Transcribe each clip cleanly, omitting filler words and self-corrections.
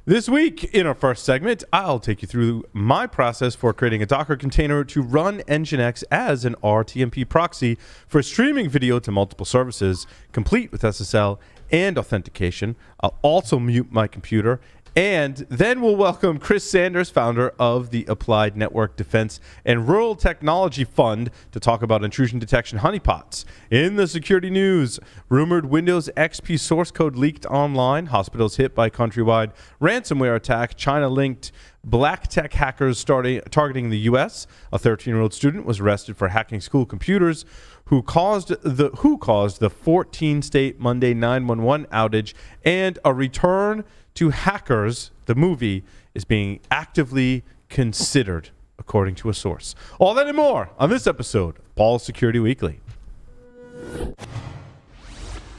This week, in our first segment, I'll take you through my process for creating a Docker container to run NGINX as an RTMP proxy for streaming video to multiple services, complete with SSL and authentication. I'll also mute my computer, and then we'll welcome Chris Sanders, founder of the Applied Network Defense and Rural Technology Fund, to talk about intrusion detection honeypots. In the security news, rumored Windows XP source code leaked online, hospitals hit by countrywide ransomware attack, China-linked black tech hackers targeting the U.S. A 13-year-old student was arrested for hacking school computers, who caused the 14-state Monday 911 outage, and a return to Hackers, the movie, is being actively considered, according to a source. All that and more on this episode of Paul's Security Weekly.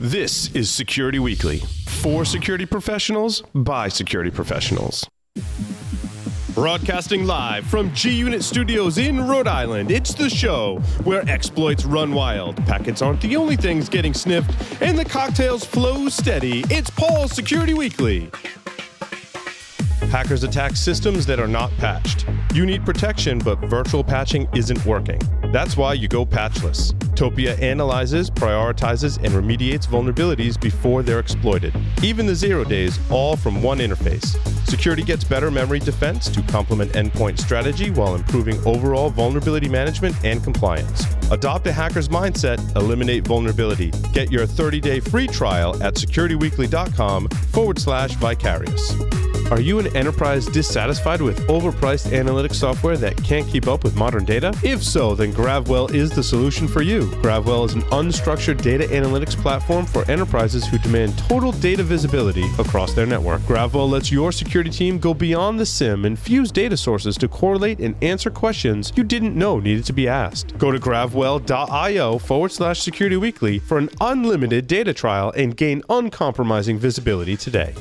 This is Security Weekly, for security professionals, by security professionals. Broadcasting live from G-Unit Studios in Rhode Island, it's the show where exploits run wild, packets aren't the only things getting sniffed, and the cocktails flow steady. It's Paul's Security Weekly. Hackers attack systems that are not patched. You need protection, but virtual patching isn't working. That's why you go patchless. Topia analyzes, prioritizes, and remediates vulnerabilities before they're exploited. Even the 0 days, all from one interface. Security gets better memory defense to complement endpoint strategy while improving overall vulnerability management and compliance. Adopt a hacker's mindset, eliminate vulnerability. Get your 30-day free trial at securityweekly.com/vicarious. Are you an enterprise dissatisfied with overpriced analytics software that can't keep up with modern data? If so, then GravWell is the solution for you. GravWell is an unstructured data analytics platform for enterprises who demand total data visibility across their network. GravWell lets your security team go beyond the SIM and fuse data sources to correlate and answer questions you didn't know needed to be asked. Go to gravwell.io/securityweekly for an unlimited data trial and gain uncompromising visibility today.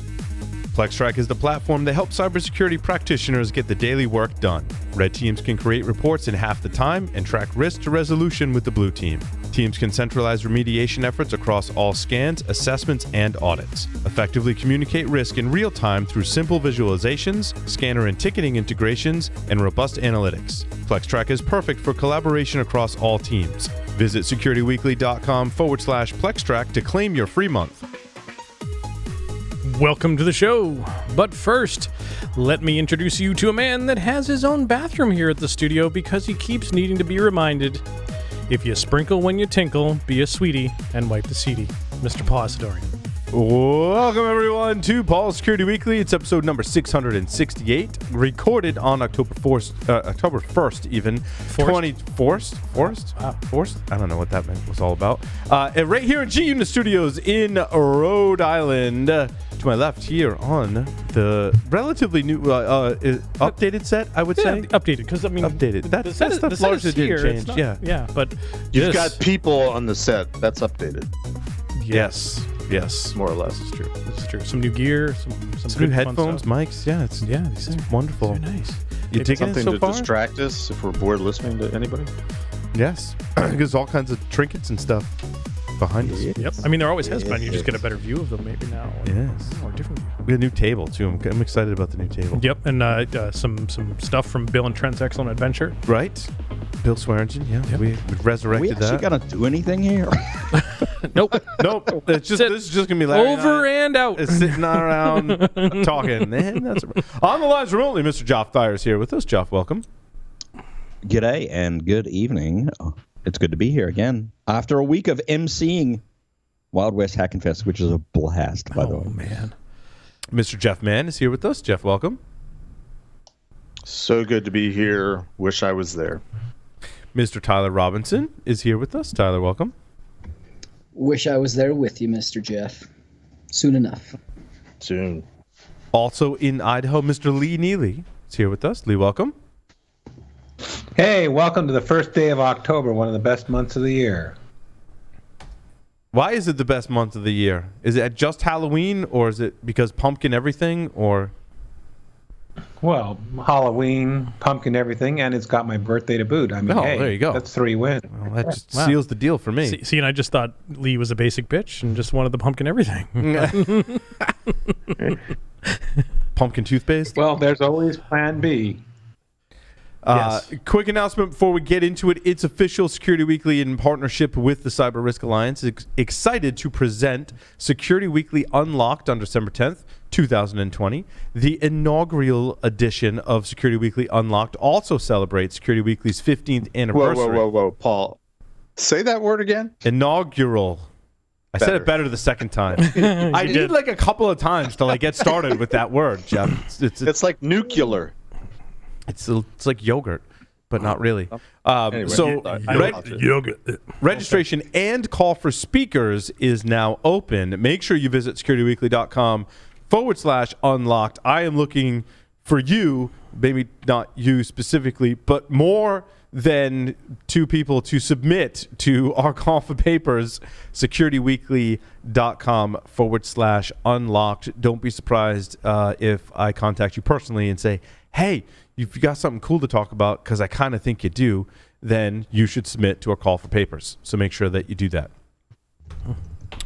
PlexTrack is the platform that helps cybersecurity practitioners get the daily work done. Red teams can create reports in half the time and track risk to resolution with the blue team. Teams can centralize remediation efforts across all scans, assessments, and audits. Effectively communicate risk in real time through simple visualizations, scanner and ticketing integrations, and robust analytics. PlexTrack is perfect for collaboration across all teams. Visit securityweekly.com/PlexTrack to claim your free month. Welcome to the show. But first, let me introduce you to a man that has his own bathroom here at the studio because he keeps needing to be reminded, if you sprinkle when you tinkle, be a sweetie and wipe the seedy. Mr. Paul Asadorian. Welcome, everyone, to Paul's Security Weekly. It's episode number 668, recorded on October 1st, even. Forced? Wow. Forced? I don't know what that was all about. And right here in G-Unit Studios in Rhode Island. To my left here on the relatively new, updated set, I would say. Updated, because, I mean... Updated. The set largely didn't change. Yeah, but... You've got people on the set. That's updated. Yes, more or less. This is true. Some new gear, some new headphones, mics. It's wonderful. Very nice. You taking something it so to far? Distract us if we're bored listening to anybody? Yes, because all kinds of trinkets and stuff behind us. Yep. I mean, there always has been. You just get a better view of them maybe now. Yes. Or different view. We got a new table, too. I'm excited about the new table. Yep, and some stuff from Bill and Trent's Excellent Adventure. Right. Bill Swearingen, Yep. we resurrected that. We actually got to do anything here? Nope. This is just going to be Larry over and out. It's sitting around talking. And that's on the lines remotely, Mr. Joff Thayer is here with us. Joff, welcome. G'day and good evening. It's good to be here again after a week of emceeing Wild West Hacking Fest, which is a blast, by the way. Oh, man. Mr. Jeff Mann is here with us. Jeff, welcome. So good to be here. Wish I was there. Mr. Tyler Robinson is here with us. Tyler, welcome. Wish I was there with you, Mr. Jeff. Soon enough. Soon. Also in Idaho, Mr. Lee Neely is here with us. Lee, welcome. Hey, welcome to the first day of October, one of the best months of the year. Why is it the best month of the year? Is it just Halloween, or is it because pumpkin everything, or? Well, Halloween, pumpkin everything, and it's got my birthday to boot. I mean, hey, there you go. That's 3 wins. Well, that just seals the deal for me. See, and I just thought Lee was a basic bitch and just wanted the pumpkin everything. pumpkin toothpaste. Well, there's always Plan B. Quick announcement before we get into it. It's official. Security Weekly, in partnership with the Cyber Risk Alliance, is excited to present Security Weekly Unlocked on December 10th, 2020. The inaugural edition of Security Weekly Unlocked also celebrates Security Weekly's 15th anniversary. Whoa, Paul. Say that word again. Inaugural. I said it better the second time. I need like a couple of times to like get started with that word, Jeff. It's like nuclear. It's like yogurt, but not really. Anyway, Registration and call for speakers is now open. Make sure you visit securityweekly.com/unlocked. I am looking for you, maybe not you specifically, but more than 2 people to submit to our call for papers, securityweekly.com/unlocked. Don't be surprised if I contact you personally and say, hey, if you got something cool to talk about, because I kind of think you do, then you should submit to our call for papers. So make sure that you do that.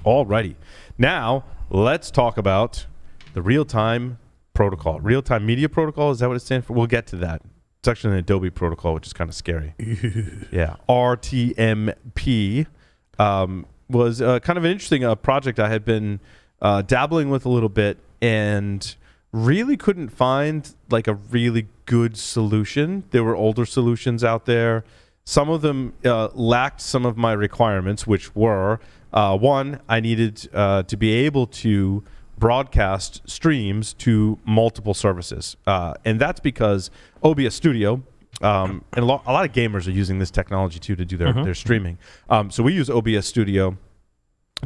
Alrighty. Now, let's talk about the real-time protocol. Real-time media protocol, is that what it stands for? We'll get to that. It's actually an Adobe protocol, which is kind of scary. Yeah. RTMP was kind of an interesting project I had been dabbling with a little bit, and really couldn't find like a really good solution. There were older solutions out there. Some of them lacked some of my requirements, which were, one, I needed to be able to broadcast streams to multiple services. And that's because OBS Studio, and a lot of gamers are using this technology too to do their streaming. So we use OBS Studio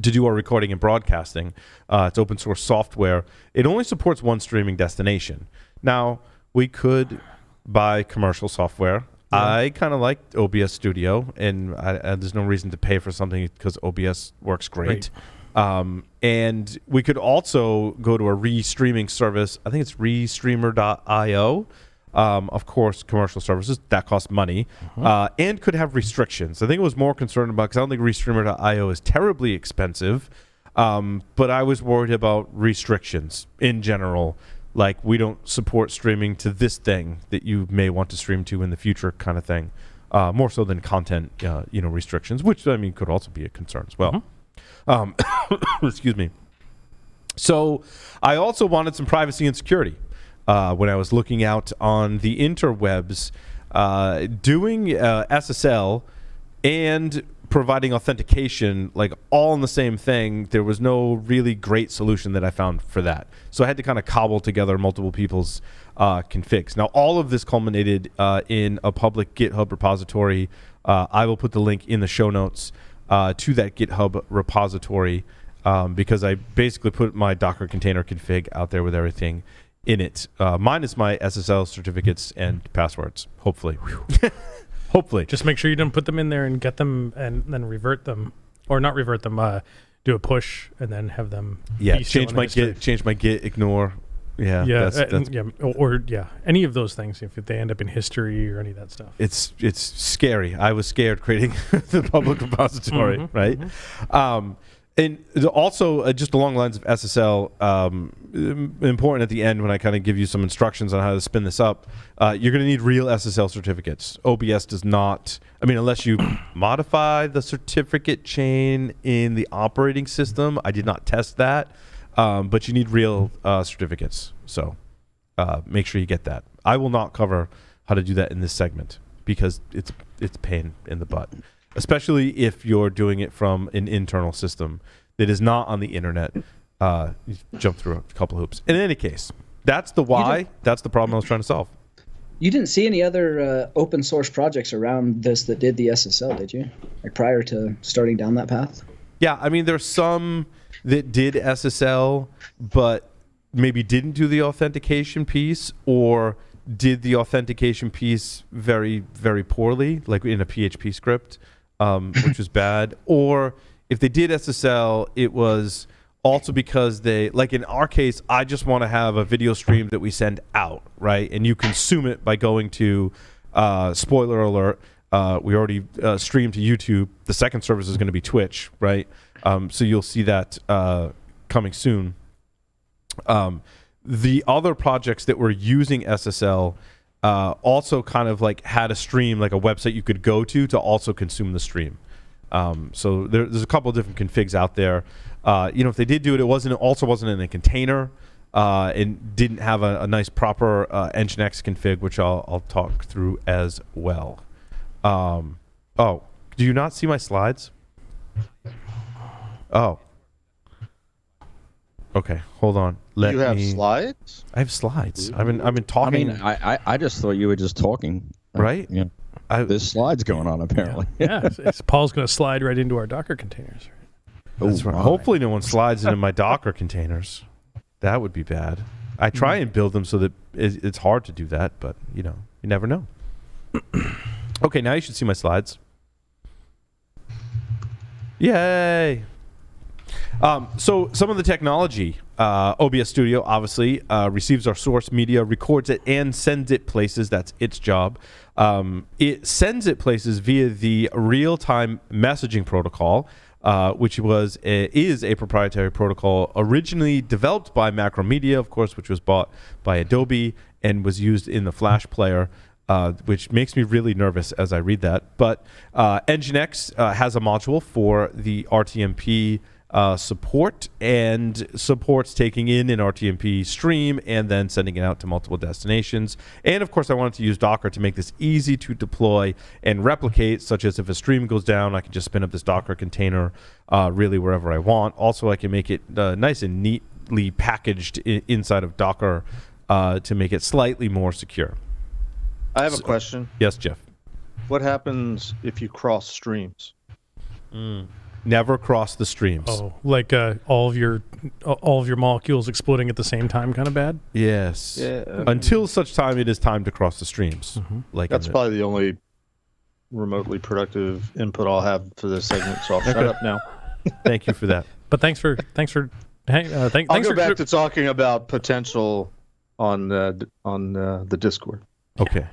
to do our recording and broadcasting. It's open source software. It only supports one streaming destination. Now, we could buy commercial software. Yeah. I kind of like OBS Studio, and there's no reason to pay for something because OBS works great. And we could also go to a restreaming service. I think it's restreamer.io. Of course, commercial services, that cost money, and could have restrictions. I think I was more concerned about, because I don't think restreamer.io is terribly expensive, but I was worried about restrictions in general. Like, we don't support streaming to this thing that you may want to stream to in the future kind of thing, more so than content restrictions, which, I mean, could also be a concern as well. Excuse me. So I also wanted some privacy and security. When I was looking out on the interwebs, doing SSL and providing authentication, like all in the same thing, there was no really great solution that I found for that. So I had to kind of cobble together multiple people's configs. Now, all of this culminated in a public GitHub repository. I will put the link in the show notes to that GitHub repository because I basically put my Docker container config out there with everything in it, minus my SSL certificates and passwords, hopefully. Hopefully. Just make sure you don't put them in there and get them and then revert them, or not revert them, do a push and then have them. Yeah, change my git, ignore. Yeah, any of those things, if they end up in history or any of that stuff. It's scary. I was scared creating the public repository, right? And also, just along the lines of SSL, important at the end when I kind of give you some instructions on how to spin this up, you're going to need real SSL certificates. OBS does not, unless you modify the certificate chain in the operating system. I did not test that, but you need real certificates. So make sure you get that. I will not cover how to do that in this segment because it's pain in the butt. Especially if you're doing it from an internal system that is not on the internet. You jump through a couple of hoops. In any case, that's the why. That's the problem I was trying to solve. You didn't see any other open source projects around this that did the SSL, did you? Like prior to starting down that path? Yeah, there's some that did SSL, but maybe didn't do the authentication piece, or did the authentication piece very, very poorly, like in a PHP script. Which was bad. Or if they did SSL, it was also because they, like in our case, I just want to have a video stream that we send out, right? And you consume it by going to, spoiler alert, we already streamed to YouTube. The second service is going to be Twitch, right? So you'll see that coming soon. the other projects that were using SSL also kind of like had a stream, like a website you could go to also consume the stream. So there's a couple of different configs out there. If they did do it, it wasn't in a container and didn't have a nice proper NGINX config, which I'll talk through as well. Do you not see my slides? Oh. Okay, hold on. You have slides? I have slides. I've been talking. I just thought you were just talking. Right? Yeah. There's slides going on apparently. Yeah, Paul's going to slide right into our Docker containers. That's right. Hopefully no one slides into my Docker containers. That would be bad. I try and build them so that it's hard to do that, but you never know. Okay, now you should see my slides. Yay! So some of the technology, OBS Studio obviously receives our source media, records it, and sends it places. That's its job. It sends it places via the real-time messaging protocol, which is a proprietary protocol originally developed by Macromedia, of course, which was bought by Adobe and was used in the Flash player. Which makes me really nervous as I read that. But NGINX has a module for the RTMP support and supports taking in an RTMP stream and then sending it out to multiple destinations. And of course, I wanted to use Docker to make this easy to deploy and replicate, such as if a stream goes down, I can just spin up this Docker container really wherever I want. Also, I can make it nice and neatly packaged inside of Docker to make it slightly more secure. I have a question. Yes, Jeff. What happens if you cross streams? Never cross the streams. Oh, like all of your molecules exploding at the same time, kind of bad. Yes. Yeah. Until such time it is time to cross the streams. Like That's probably the only remotely productive input I'll have for this segment. So I'll shut up now. Thank you for that. But thanks for I'll go back to talking about potential on the Discord. Okay.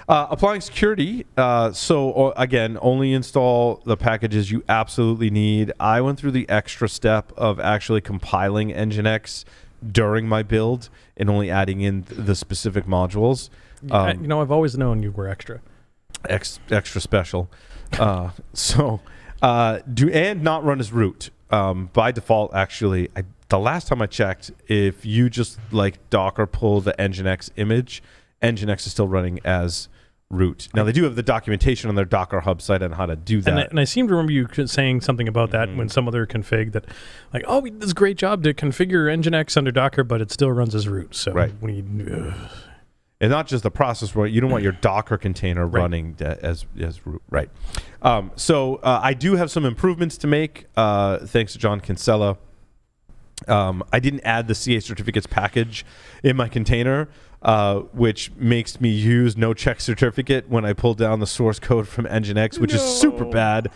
Applying security. So again, only install the packages you absolutely need. I went through the extra step of actually compiling NGINX during my build and only adding in the specific modules. I've always known you were extra. Extra special. Do and not run as root. By default, actually, the last time I checked, if you just like Docker pull the NGINX image, NGINX is still running as root. Now, they do have the documentation on their Docker Hub site on how to do that. And I seem to remember you saying something about that when some other config that, like, we did this great job to configure NGINX under Docker, but it still runs as root. So right. And not just the process, right? You don't want your Docker container running as root. Right. I do have some improvements to make, thanks to John Kinsella. I didn't add the CA certificates package in my container, which makes me use no check certificate when I pull down the source code from NGINX, which is super bad.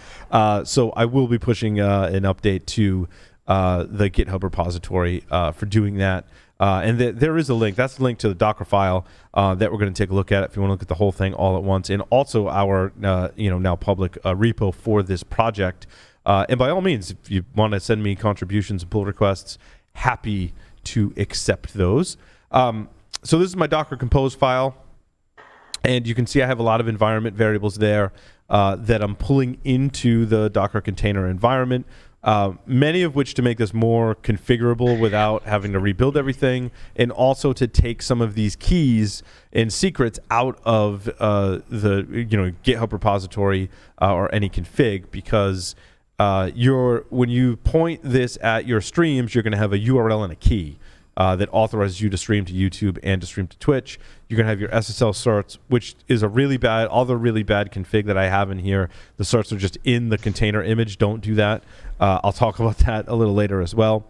So I will be pushing an update to the GitHub repository for doing that. And there is a link. That's the link to the Docker file that we're going to take a look at if you want to look at the whole thing all at once, and also our now public repo for this project. And by all means, if you want to send me contributions and pull requests, happy to accept those. So this is my Docker Compose file, and you can see I have a lot of environment variables there that I'm pulling into the Docker container environment, many of which to make this more configurable without having to rebuild everything, and also to take some of these keys and secrets out of the GitHub repository or any config, because when you point this at your streams, you're going to have a URL and a key that authorizes you to stream to YouTube and to stream to Twitch. You're going to have your SSL certs, which is all the really bad config that I have in here. The certs are just in the container image. Don't do that. I'll talk about that a little later as well.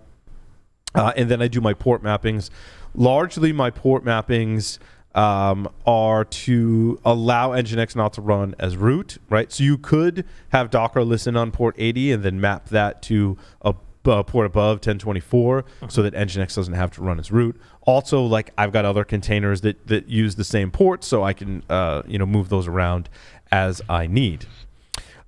And then I do my port mappings. Largely, my port mappings are to allow NGINX not to run as root, right? So you could have Docker listen on port 80 and then map that to a port above 1024 so that NGINX doesn't have to run as root. Also, like, I've got other containers that use the same port, so I can move those around as I need.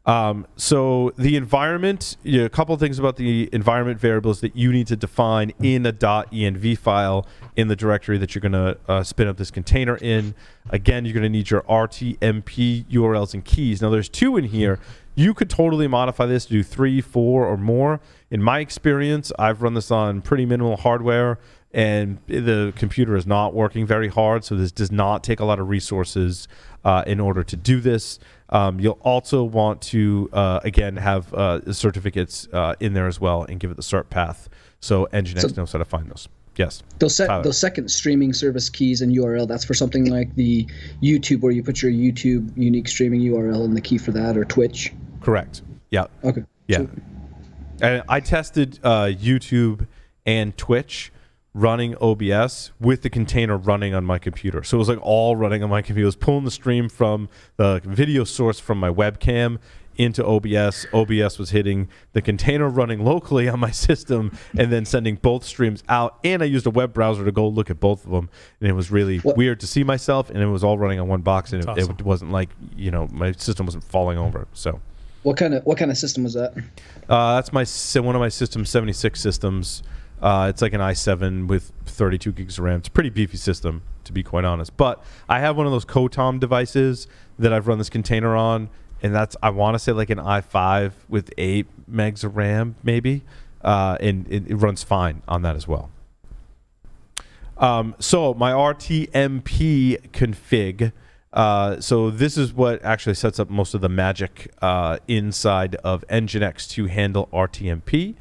So the environment, a couple of things about the environment variables that you need to define in a .env file in the directory that you're going to spin up this container in. Again, you're going to need your RTMP URLs and keys. Now, there's 2 in here. You could totally modify this to do 3, 4, or more. In my experience, I've run this on pretty minimal hardware, and the computer is not working very hard, so this does not take a lot of resources in order to do this. You'll also want to, again, have certificates in there as well and give it the cert path so NGINX knows how to find those. Yes. Those second streaming service keys and URL, that's for something like the YouTube, where you put your YouTube unique streaming URL and the key for that, or Twitch? Correct. Yeah. Okay. Yeah. So, and I tested YouTube and Twitch running OBS with the container running on my computer. So it was like all running on my computer. I was pulling the stream from the video source from my webcam into OBS. OBS was hitting the container running locally on my system and then sending both streams out. And I used a web browser to go look at both of them. And it was really weird to see myself. And it was all running on one box. And it wasn't like, my system wasn't falling over. So what kind of system was that? That's one of my System 76 systems. It's like an i7 with 32 gigs of RAM. It's a pretty beefy system, to be quite honest. But I have one of those Kotom devices that I've run this container on, and that's, I want to say, like an i5 with 8 megs of RAM, maybe. And it runs fine on that as well. So my RTMP config. So this is what actually sets up most of the magic inside of NGINX to handle RTMP.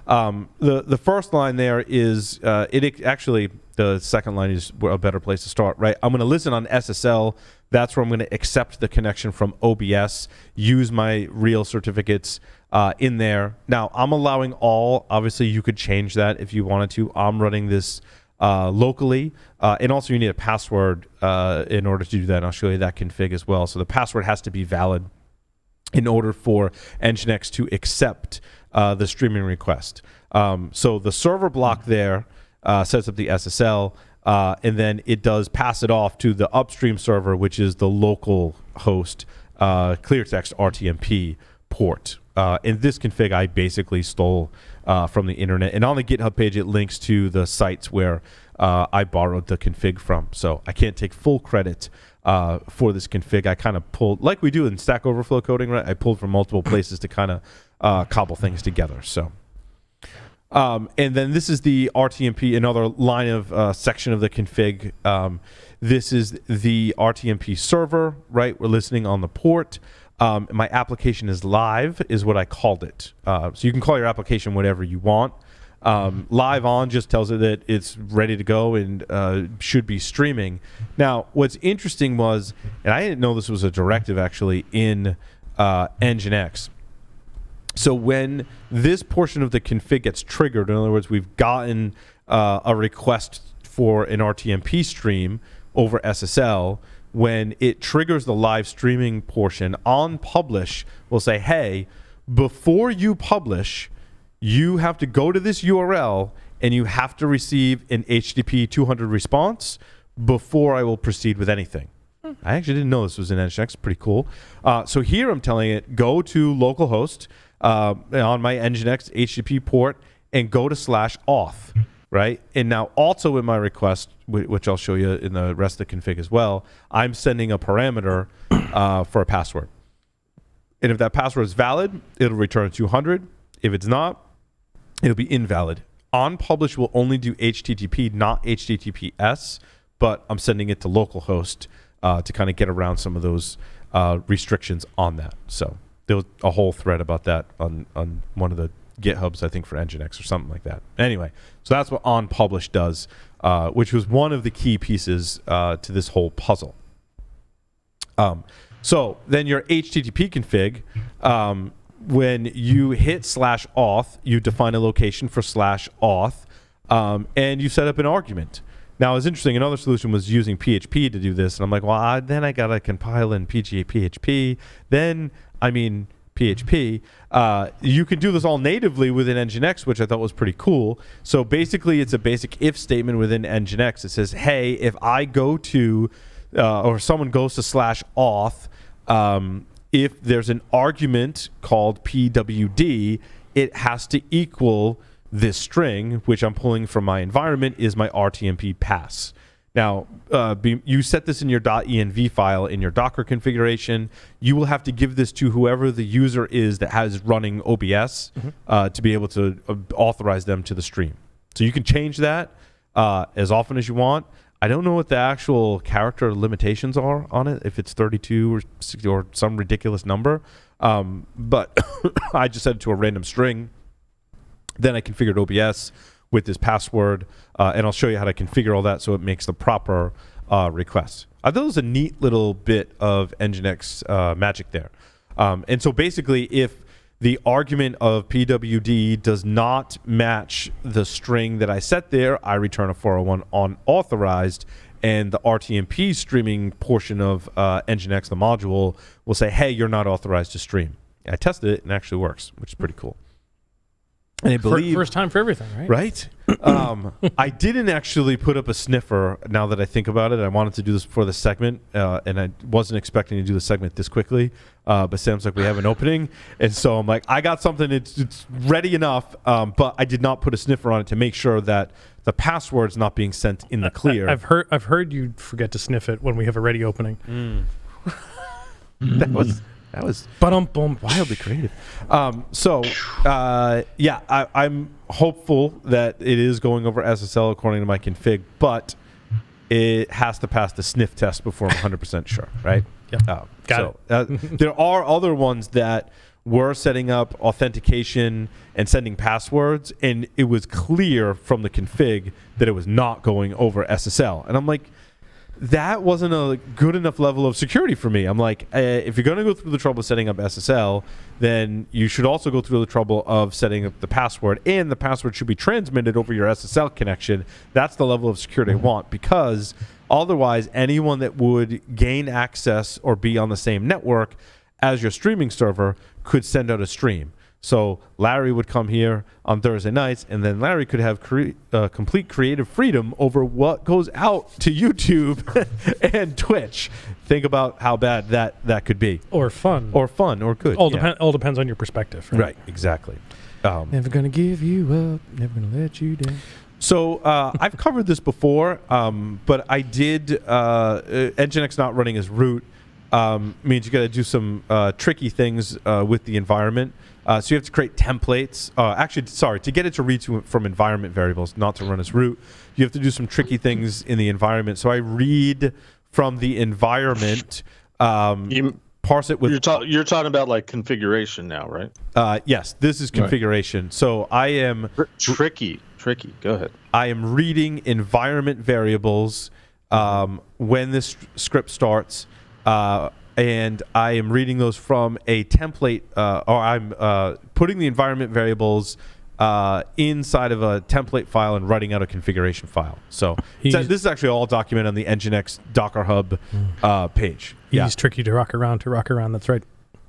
The first line there is actually the second line is a better place to start, right? I'm going to listen on SSL. That's where I'm going to accept the connection from OBS, use my real certificates in there. Now, I'm allowing all. Obviously, you could change that if you wanted to. I'm running this locally, and also you need a password in order to do that. And I'll show you that config as well. So the password has to be valid in order for NGINX to accept the streaming request. So the server block there sets up the SSL, and then it does pass it off to the upstream server, which is the local host cleartext RTMP port. In this config, I basically stole from the internet. And on the GitHub page, it links to the sites where I borrowed the config from. So I can't take full credit for this config. I kind of pulled, like we do in Stack Overflow coding, right? I pulled from multiple places to kind of cobble things together. So, and then this is the RTMP, another line of section of the config. This is the RTMP server, right? We're listening on the port. My application is live, is what I called it. So you can call your application whatever you want. Live on just tells it that it's ready to go and should be streaming. Now, what's interesting was, and I didn't know this was a directive actually in NGINX. So when this portion of the config gets triggered, in other words, we've gotten a request for an RTMP stream over SSL, when it triggers the live streaming portion on publish, we'll say, hey, before you publish, you have to go to this URL and you have to receive an HTTP 200 response before I will proceed with anything. I actually didn't know this was in NGINX. Pretty cool. So here I'm telling it, go to localhost on my NGINX HTTP port and go to /auth, right? And now also in my request, which I'll show you in the rest of the config as well, I'm sending a parameter for a password. And if that password is valid, it'll return 200. If it's not, it'll be invalid. On publish will only do HTTP, not HTTPS, but I'm sending it to localhost to kind of get around some of those restrictions on that. So there was a whole thread about that on one of the GitHubs, I think, for NGINX or something like that. Anyway, so that's what on publish does, which was one of the key pieces to this whole puzzle. So then your HTTP config, when you hit /auth, you define a location for /auth, and you set up an argument. Now, it's interesting. Another solution was using PHP to do this, and I'm like, well, then I got to compile in PHP. Then, PHP. You can do this all natively within NGINX, which I thought was pretty cool. So basically, it's a basic if statement within NGINX. It says, hey, if I go to, or someone goes to /auth, if there's an argument called PWD, it has to equal this string, which I'm pulling from my environment, is my RTMP pass. Now, you set this in your .env file in your Docker configuration. You will have to give this to whoever the user is that has running OBS to be able to authorize them to the stream. So you can change that as often as you want. I don't know what the actual character limitations are on it, if it's 32 or 60 or some ridiculous number. But I just set it to a random string. Then I configured OBS with this password, and I'll show you how to configure all that so it makes the proper request. I thought it was a neat little bit of NGINX magic there. And so basically, if the argument of PWD does not match the string that I set there, I return a 401 unauthorized, and the RTMP streaming portion of NGINX, the module, will say, hey, you're not authorized to stream. I tested it, and it actually works, which is pretty cool. And I believe first time for everything, right? Right. I didn't actually put up a sniffer. Now that I think about it, I wanted to do this before the segment, and I wasn't expecting to do the segment this quickly. But Sam's like, we have an opening, and so I'm like, I got something. It's ready enough, but I did not put a sniffer on it to make sure that the password's not being sent in the clear. I've heard you forget to sniff it when we have a ready opening. That was wildly creative. I'm hopeful that it is going over SSL according to my config, but it has to pass the sniff test before I'm 100% sure, right? Yep. Got it. There are other ones that were setting up authentication and sending passwords, and it was clear from the config that it was not going over SSL. And I'm like, that wasn't a good enough level of security for me. I'm like, if you're going to go through the trouble of setting up SSL, then you should also go through the trouble of setting up the password, and the password should be transmitted over your SSL connection. That's the level of security I want, because otherwise anyone that would gain access or be on the same network as your streaming server could send out a stream. So Larry would come here on Thursday nights, and then Larry could have complete creative freedom over what goes out to YouTube and Twitch. Think about how bad that could be. Or fun. Or good. All depends on your perspective. Right, exactly. Never going to give you up, never going to let you down. So I've covered this before, but I did, NGINX not running as root means you got to do some tricky things with the environment. So you have to create templates. To get it to read from environment variables, not to run as root, you have to do some tricky things in the environment. So I read from the environment, parse it with... You're talking about like configuration now, right? Yes, this is configuration. Right. So I am... Tricky. Go ahead. I am reading environment variables when this script starts, and I am reading those from a template, or I'm putting the environment variables inside of a template file and writing out a configuration file. So this is actually all documented on the NGINX Docker Hub page. He's tricky to rock around. That's right.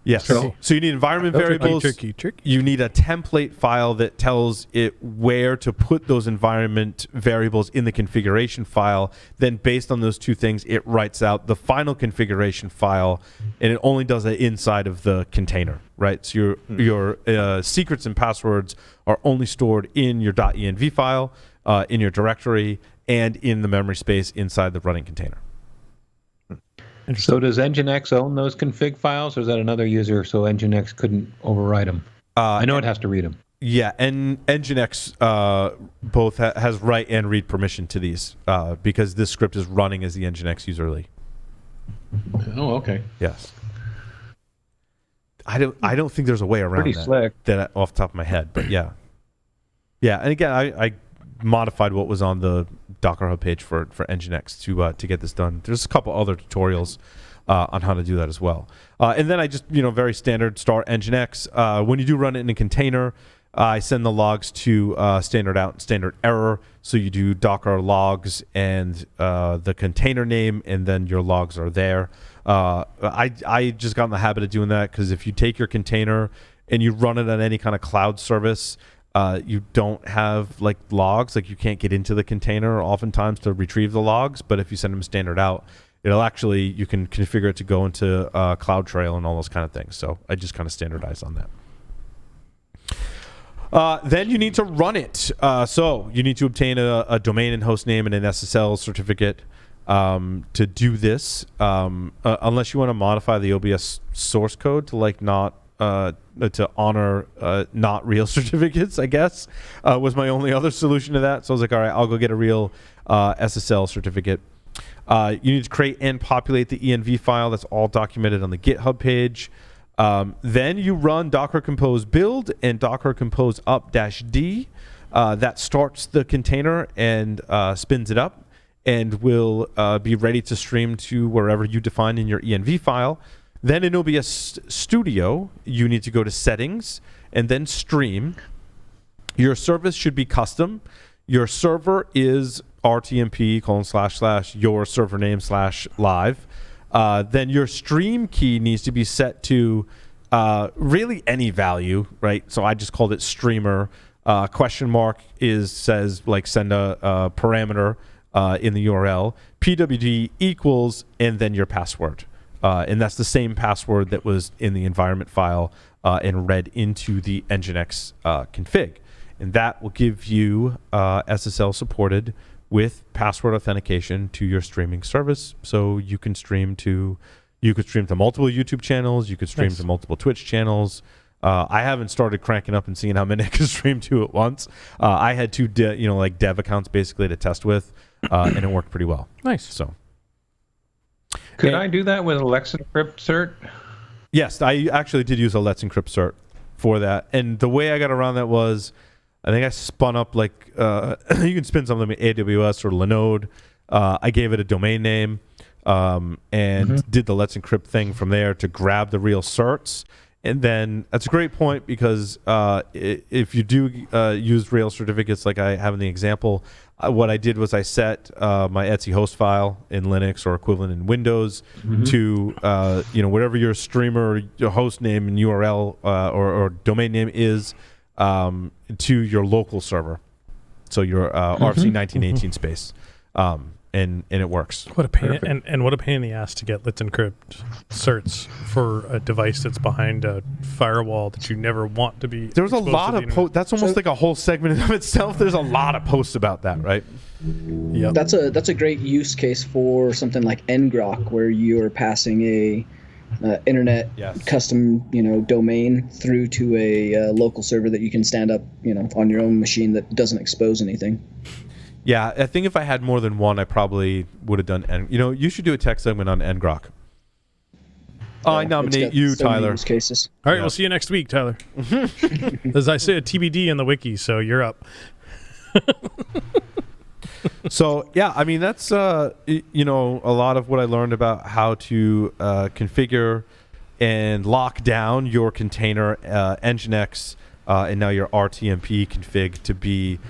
Yes. So you need environment variables. Tricky. You need a template file that tells it where to put those environment variables in the configuration file. Then based on those two things, it writes out the final configuration file, and it only does it inside of the container, right? So your secrets and passwords are only stored in your .env file, in your directory, and in the memory space inside the running container. So does NGINX own those config files, or is that another user so NGINX couldn't override them? I know it has to read them. Yeah, and NGINX both has write and read permission to these because this script is running as the NGINX userly. Oh, okay. Yes. I don't think there's a way around Pretty slick. that off the top of my head, but yeah. Yeah, and again, I modified what was on the Docker Hub page for NGINX to get this done. There's a couple other tutorials on how to do that as well. And then I just, very standard start NGINX. When you do run it in a container, I send the logs to standard out and standard error. So you do Docker logs and the container name, and then your logs are there. I just got in the habit of doing that because if you take your container and you run it on any kind of cloud service, you don't have logs, you can't get into the container oftentimes to retrieve the logs, but if you send them standard out, it'll actually, you can configure it to go into CloudTrail and all those kind of things. So I just kind of standardized on that. Then you need to run it. So you need to obtain a domain and host name and an SSL certificate to do this, unless you want to modify the OBS source code to like not to honor not real certificates, I guess, was my only other solution to that. So I was like, all right, I'll go get a real SSL certificate. You need to create and populate the env file. That's all documented on the GitHub page. Then you run docker-compose build and docker-compose up-d. That starts the container and spins it up and will be ready to stream to wherever you define in your env file. Then in OBS Studio, you need to go to Settings and then Stream. Your service should be custom. Your server is RTMP : your server name / live. Then your stream key needs to be set to really any value, right? So I just called it streamer. Question mark says like send a parameter in the URL. PWD equals and then your password. And that's the same password that was in the environment file and read into the NGINX config. And that will give you SSL supported with password authentication to your streaming service. So you can stream to multiple YouTube channels. You could stream to multiple Twitch channels. I haven't started cranking up and seeing how many I can stream to at once. I had two dev accounts basically to test with, and it worked pretty well. Nice. So. Could I do that with a Let's Encrypt cert? Yes, I actually did use a Let's Encrypt cert for that. And the way I got around that was, I think I spun up you can spin something like AWS or Linode. I gave it a domain name and did the Let's Encrypt thing from there to grab the real certs. And then that's a great point because if you do use real certificates like I have in the example, what I did was I set my Etsy host file in Linux or equivalent in Windows to whatever your streamer, your host name and URL or domain name is to your local server. So your RFC 1918 space. And it works. What a pain and what a pain in the ass to get Let's Encrypt certs for a device that's behind a firewall that you never want to be. There's a lot of that's almost like a whole segment of itself. There's a lot of posts about that, right? Yeah, that's a great use case for something like ngrok, where you're passing a internet custom domain through to a local server that you can stand up on your own machine that doesn't expose anything. Yeah, I think if I had more than one, I probably would have done. You should do a tech segment on ngrok. I nominate you, Tyler. Use cases. All right, we'll see you next week, Tyler. As I said, TBD in the wiki, so you're up. So yeah, I mean that's a lot of what I learned about how to configure and lock down your container NGINX and now your RTMP config to be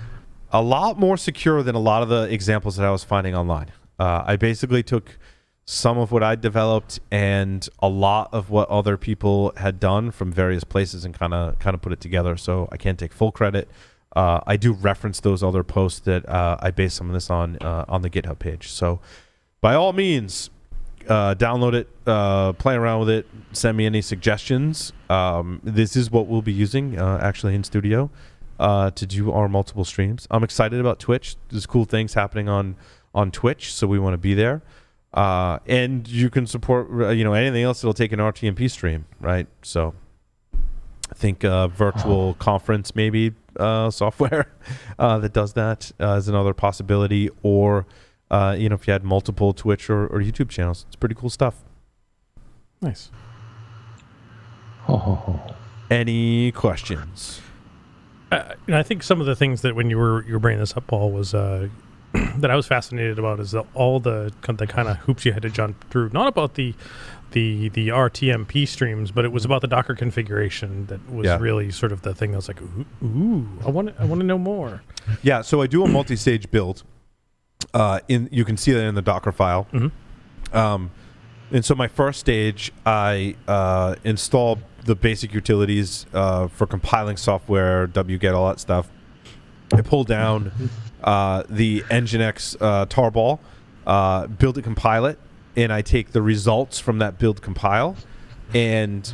a lot more secure than a lot of the examples that I was finding online. I basically took some of what I developed and a lot of what other people had done from various places and kind of put it together. So I can't take full credit. I do reference those other posts that I based some of this on the GitHub page. So by all means, download it, play around with it, send me any suggestions. This is what we'll be using actually in studio to do our multiple streams. I'm excited about Twitch. There's cool things happening on Twitch, so we want to be there. And you can support anything else that'll take an RTMP stream, right? So I think virtual conference maybe software that does that is another possibility. Or if you had multiple Twitch or YouTube channels, it's pretty cool stuff. Nice. Any questions? I think some of the things that when you were bringing this up, Paul, was that I was fascinated about is all the kind of hoops you had to jump through. Not about the RTMP streams, but it was about the Docker configuration that was really sort of the thing that was like, ooh, I want to know more. Yeah, so I do a multi-stage build. You can see that in the Docker file. And so my first stage, I install the basic utilities for compiling software, wget, all that stuff. I pull down the NGINX tarball, build it, compile it, and I take the results from that build compile, and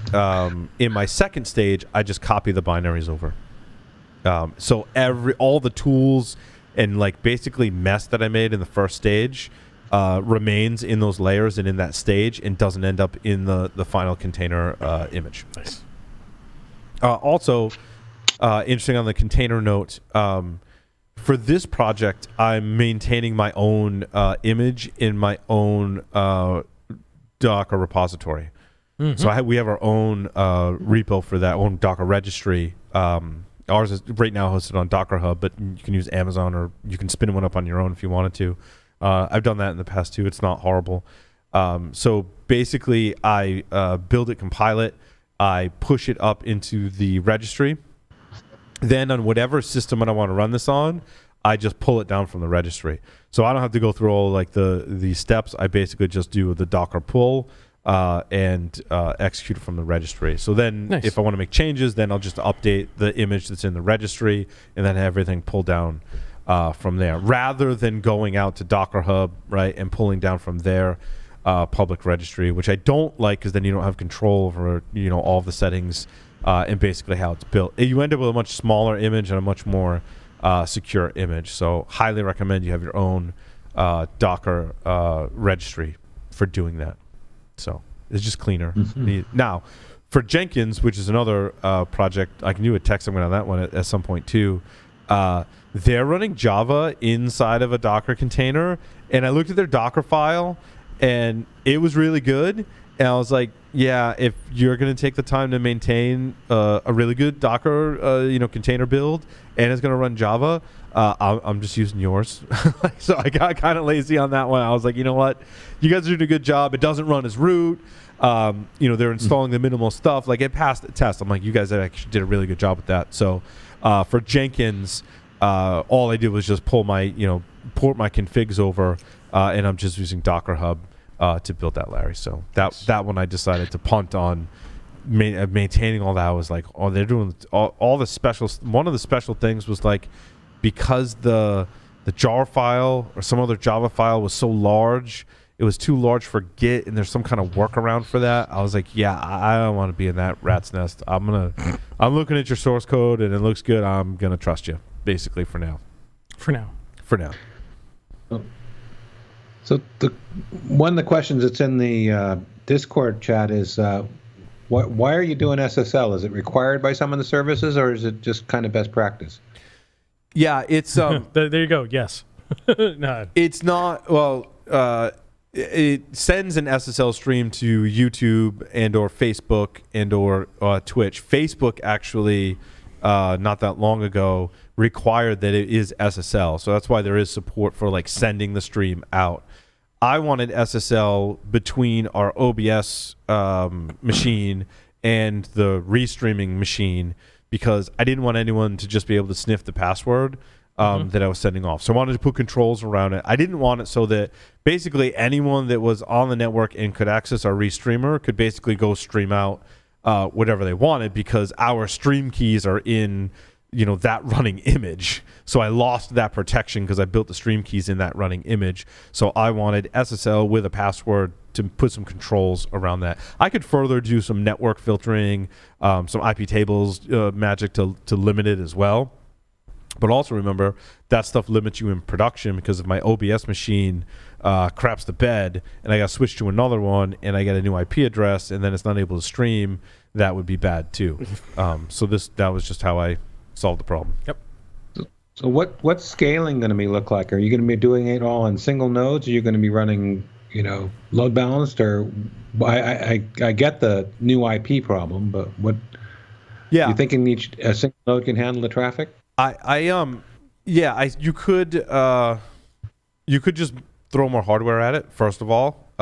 in my second stage, I just copy the binaries over. So all the tools and like basically mess that I made in the first stage remains in those layers and in that stage and doesn't end up in the final container image. Nice. Also, interesting on the container note, for this project, I'm maintaining my own image in my own Docker repository. Mm-hmm. So we have our own repo for that, own Docker registry. Ours is right now hosted on Docker Hub, but you can use Amazon or you can spin one up on your own if you wanted to. I've done that in the past too. It's not horrible. So basically, I build it, compile it, I push it up into the registry. Then on whatever system that I want to run this on, I just pull it down from the registry. So I don't have to go through all like the steps. I basically just do the Docker pull and execute it from the registry. So then if I want to make changes, then I'll just update the image that's in the registry and then have everything pulled down from there, rather than going out to Docker Hub, right, and pulling down from their public registry, which I don't like because then you don't have control over, all the settings and basically how it's built. You end up with a much smaller image and a much more secure image. So highly recommend you have your own Docker registry for doing that. So it's just cleaner. Mm-hmm. Now, for Jenkins, which is another project, I can do a tech segment on that one at some point too. They're running Java inside of a Docker container, and I looked at their Docker file, and it was really good. And I was like, yeah, if you're going to take the time to maintain a really good Docker, container build, and it's going to run Java, I'm just using yours. So I got kind of lazy on that one. I was like, you know what? You guys are doing a good job. It doesn't run as root. They're installing the minimal stuff. Like, it passed the test. I'm like, you guys actually did a really good job with that. So for Jenkins, all I did was just port my configs over, and I'm just using Docker Hub to build that, Larry. So that one I decided to punt on maintaining all that. I was like, oh, they're doing all the special. One of the special things was like, because the jar file or some other Java file was so large, it was too large for Git, and there's some kind of workaround for that. I was like, yeah, I don't want to be in that rat's nest. I'm looking at your source code and it looks good. I'm gonna trust you, basically, for now. For now. So one of the questions that's in the Discord chat is, why are you doing SSL? Is it required by some of the services, or is it just kind of best practice? Yeah, it's there you go. Yes. No. It's not. Well, it sends an SSL stream to YouTube and or Facebook and or Twitch. Facebook actually, not that long ago, required that it is SSL. So that's why there is support for like sending the stream out. I wanted SSL between our OBS machine and the restreaming machine, because I didn't want anyone to just be able to sniff the password that I was sending off. So I wanted to put controls around it. I didn't want it so that basically anyone that was on the network and could access our restreamer could basically go stream out whatever they wanted, because our stream keys are in that running image. So I lost that protection because I built the stream keys in that running image. So I wanted SSL with a password to put some controls around that. I could further do some network filtering, some IP tables magic to limit it as well. But also remember, that stuff limits you in production, because if my OBS machine craps the bed and I got to switch to another one and I get a new IP address and then it's not able to stream, that would be bad too. So that was just how I solved the problem. Yep. So what's scaling going to look like? Are you going to be doing it all on single nodes? Or are you going to be running, load balanced? Or I get the new IP problem, but what? Yeah. You thinking a single node can handle the traffic? You could just throw more hardware at it. First of all,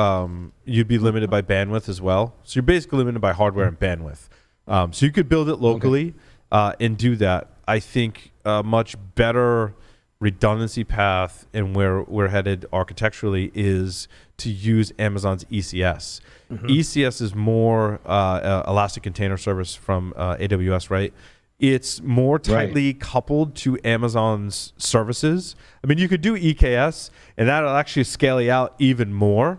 you'd be limited by bandwidth as well. So you're basically limited by hardware and bandwidth. So you could build it locally. And do that. I think a much better redundancy path and where we're headed architecturally is to use Amazon's ECS. Mm-hmm. ECS is more Elastic Container Service from AWS, right? It's more tightly coupled to Amazon's services. I mean, you could do EKS, and that'll actually scale you out even more.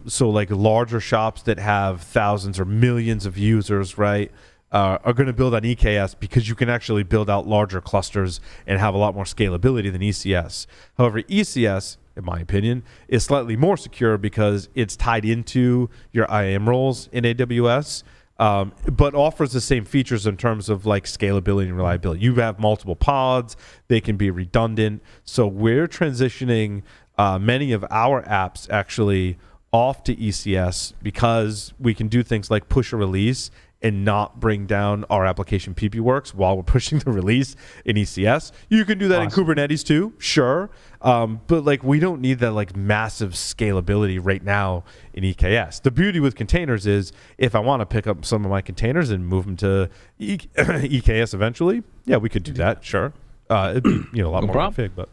So like larger shops that have thousands or millions of users, right, are going to build on EKS because you can actually build out larger clusters and have a lot more scalability than ECS. However, ECS, in my opinion, is slightly more secure because it's tied into your IAM roles in AWS, but offers the same features in terms of like scalability and reliability. You have multiple pods, they can be redundant. So we're transitioning many of our apps actually off to ECS because we can do things like push a release and not bring down our application PPWorks while we're pushing the release in ECS. You can do that in Kubernetes too, sure. But like we don't need that like massive scalability right now in EKS. The beauty with containers is if I want to pick up some of my containers and move them to EKS eventually, yeah, we could do that, sure. It'd be a lot more config, but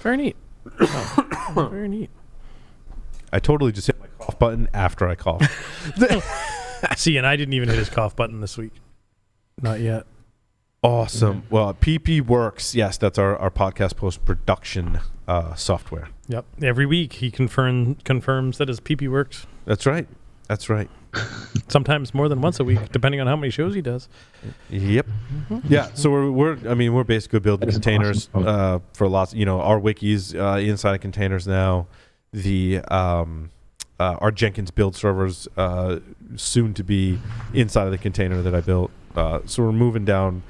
very neat. Very neat. I totally just hit my cough button after I coughed. See, and I didn't even hit his cough button this week. Not yet. Awesome. Well, PPWorks, yes, that's our podcast post-production software. Yep. Every week he confirms that his PP works. That's right. That's right. Sometimes more than once a week, depending on how many shows he does. Yep. Yeah. So we're basically building containers for lots. Our wiki's inside of containers now. The our Jenkins build servers soon to be inside of the container that I built. So we're moving down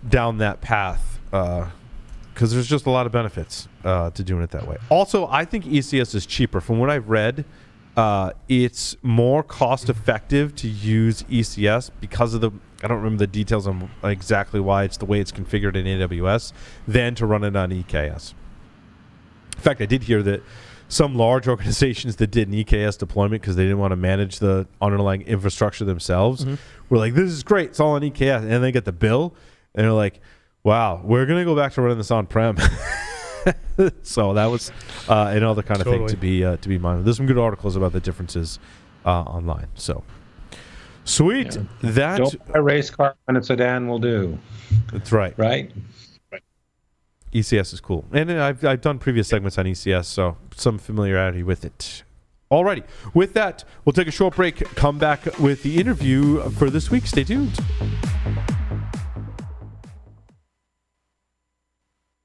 that path because there's just a lot of benefits to doing it that way. Also, I think ECS is cheaper. From what I've read, it's more cost effective to use ECS because of I don't remember the details on exactly why it's the way it's configured in AWS than to run it on EKS. In fact, I did hear that some large organizations that did an EKS deployment because they didn't want to manage the underlying infrastructure themselves were like, this is great, it's all on EKS. And they get the bill and they're like, wow, we're going to go back to running this on-prem. So that was another kind of thing to be mindful. There's some good articles about the differences online. So sweet. Yeah. Don't buy a race car when a sedan will do. That's right. Right? ECS is cool. And I've done previous segments on ECS, so some familiarity with it. Alrighty. With that, we'll take a short break, come back with the interview for this week. Stay tuned.